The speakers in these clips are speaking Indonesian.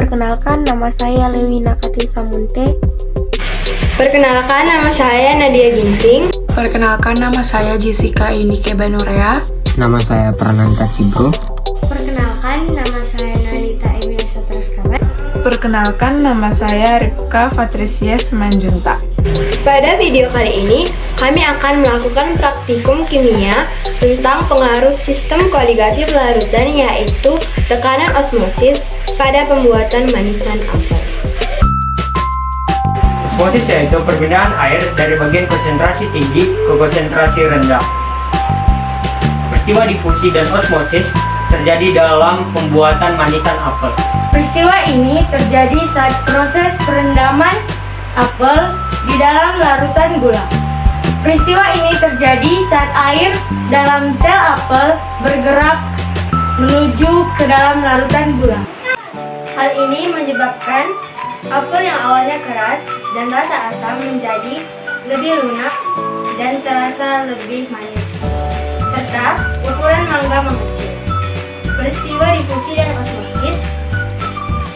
Perkenalkan, nama saya Lewina Katrin Samunte. Perkenalkan, nama saya Nadia Ginting. Perkenalkan, nama saya Jessica Indike Banurea. Nama saya Prananta Cibro. Perkenalkan, nama saya Nalita Emilia Satraskabat. Perkenalkan, nama saya Ripka Patricia Semanjunta. Pada video kali ini, kami akan melakukan praktikum kimia tentang pengaruh sistem koagulasi pelarutan, yaitu tekanan osmosis pada pembuatan manisan apel. Osmosis yaitu perpindahan air dari bagian konsentrasi tinggi ke konsentrasi rendah. Peristiwa difusi dan osmosis terjadi dalam pembuatan manisan apel. Peristiwa ini terjadi saat proses perendaman apel di dalam larutan gula. Peristiwa ini terjadi saat air dalam sel apel bergerak menuju ke dalam larutan gula. Hal ini menyebabkan apel yang awalnya keras dan rasa asam menjadi lebih lunak dan terasa lebih manis, serta ukuran mangga mengecil. Peristiwa difusi dan osmosis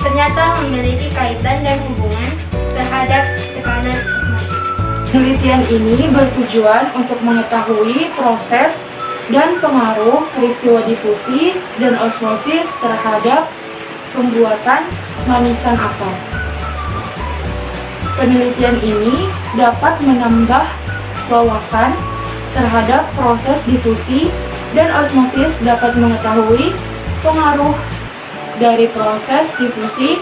ternyata memiliki kaitan dan hubungan terhadap tekanan osmosis. Penelitian ini bertujuan untuk mengetahui proses dan pengaruh peristiwa difusi dan osmosis terhadap pembuatan manisan apel. Penelitian ini dapat menambah wawasan terhadap proses difusi dan osmosis, dapat mengetahui pengaruh dari proses difusi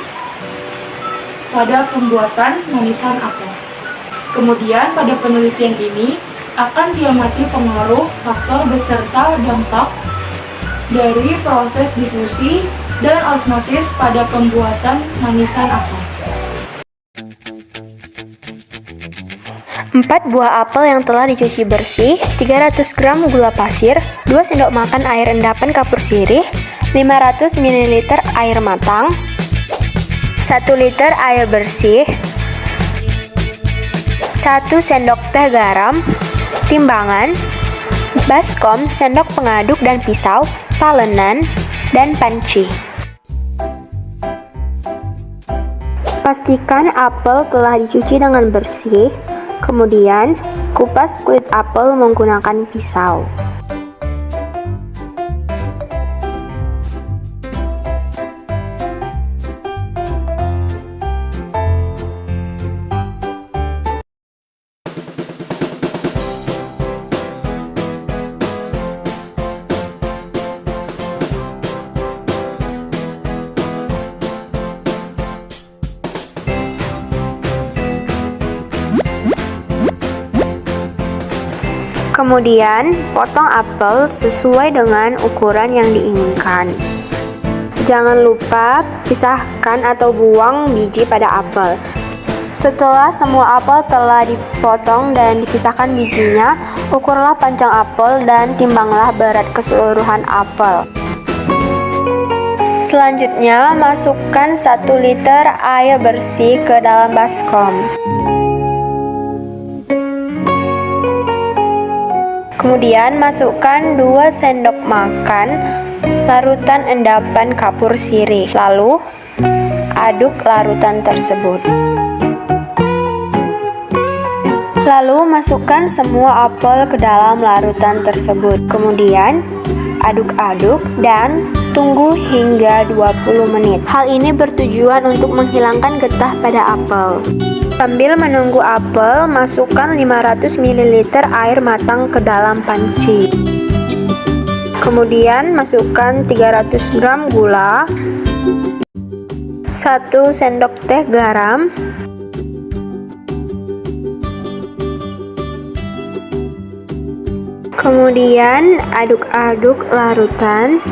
pada pembuatan manisan apel. Kemudian pada penelitian ini akan diamati pengaruh faktor beserta dampak dari proses difusi dan osmosis pada pembuatan manisan apel. 4 buah apel yang telah dicuci bersih, 300 gram gula pasir, 2 sendok makan air endapan kapur sirih, 500 ml air matang, 1 liter air bersih, 1 sendok teh garam, timbangan, baskom, sendok pengaduk dan pisau, talenan, dan panci. Pastikan apel telah dicuci dengan bersih, kemudian kupas kulit apel menggunakan pisau. Kemudian, potong apel sesuai dengan ukuran yang diinginkan. Jangan lupa pisahkan atau buang biji pada apel. Setelah semua apel telah dipotong dan dipisahkan bijinya, ukurlah panjang apel dan timbanglah berat keseluruhan apel. Selanjutnya, masukkan 1 liter air bersih ke dalam baskom. Kemudian masukkan 2 sendok makan larutan endapan kapur sirih. Lalu aduk larutan tersebut. Lalu masukkan semua apel ke dalam larutan tersebut. Kemudian aduk-aduk dan tunggu hingga 20 menit. Hal ini bertujuan untuk menghilangkan getah pada apel. Sambil menunggu apel, masukkan 500 ml air matang ke dalam panci. Kemudian masukkan 300 gram gula, 1 sendok teh garam, kemudian aduk-aduk larutan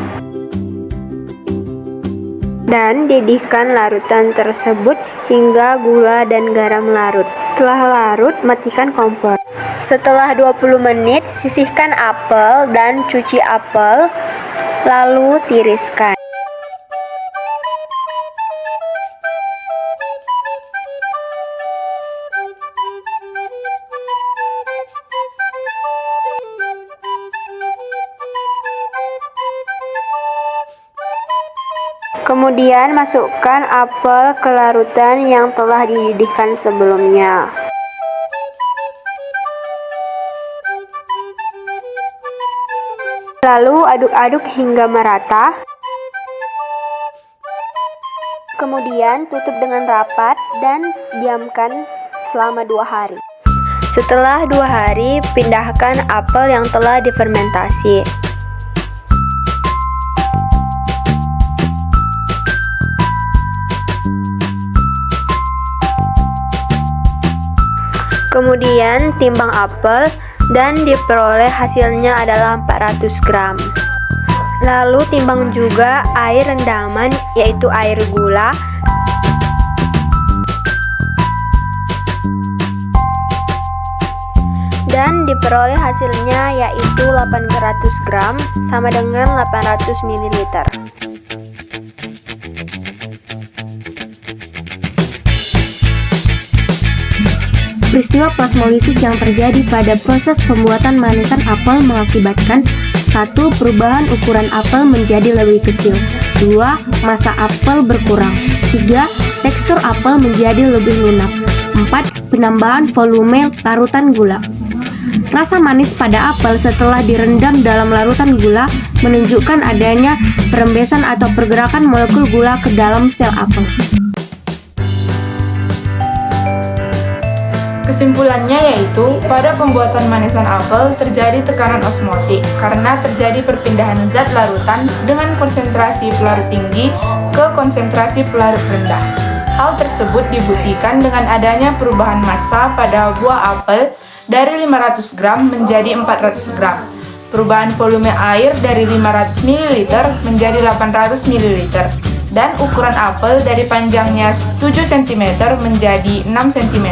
dan didihkan larutan tersebut hingga gula dan garam larut. Setelah larut, matikan kompor. Setelah 20 menit, sisihkan apel dan cuci apel, lalu tiriskan. Kemudian masukkan apel ke larutan yang telah dididihkan sebelumnya. Lalu aduk-aduk hingga merata. Kemudian tutup dengan rapat dan diamkan selama 2 hari. Setelah 2 hari, pindahkan apel yang telah difermentasi. Kemudian timbang apel dan diperoleh hasilnya adalah 400 gram. Lalu timbang juga air rendaman, yaitu air gula, dan diperoleh hasilnya yaitu 800 gram sama dengan 800 ml. Peristiwa plasmolisis yang terjadi pada proses pembuatan manisan apel mengakibatkan 1. Perubahan ukuran apel menjadi lebih kecil. 2. Massa apel berkurang. 3. Tekstur apel menjadi lebih lunak. 4. Penambahan volume larutan gula. Rasa manis pada apel setelah direndam dalam larutan gula menunjukkan adanya perembesan atau pergerakan molekul gula ke dalam sel apel. Kesimpulannya yaitu, pada pembuatan manisan apel terjadi tekanan osmotik karena terjadi perpindahan zat larutan dengan konsentrasi pelarut tinggi ke konsentrasi pelarut rendah. Hal tersebut dibuktikan dengan adanya perubahan massa pada buah apel dari 500 gram menjadi 400 gram. Perubahan volume air dari 500 ml menjadi 800 ml. Dan ukuran apel dari panjangnya 7 cm menjadi 6 cm.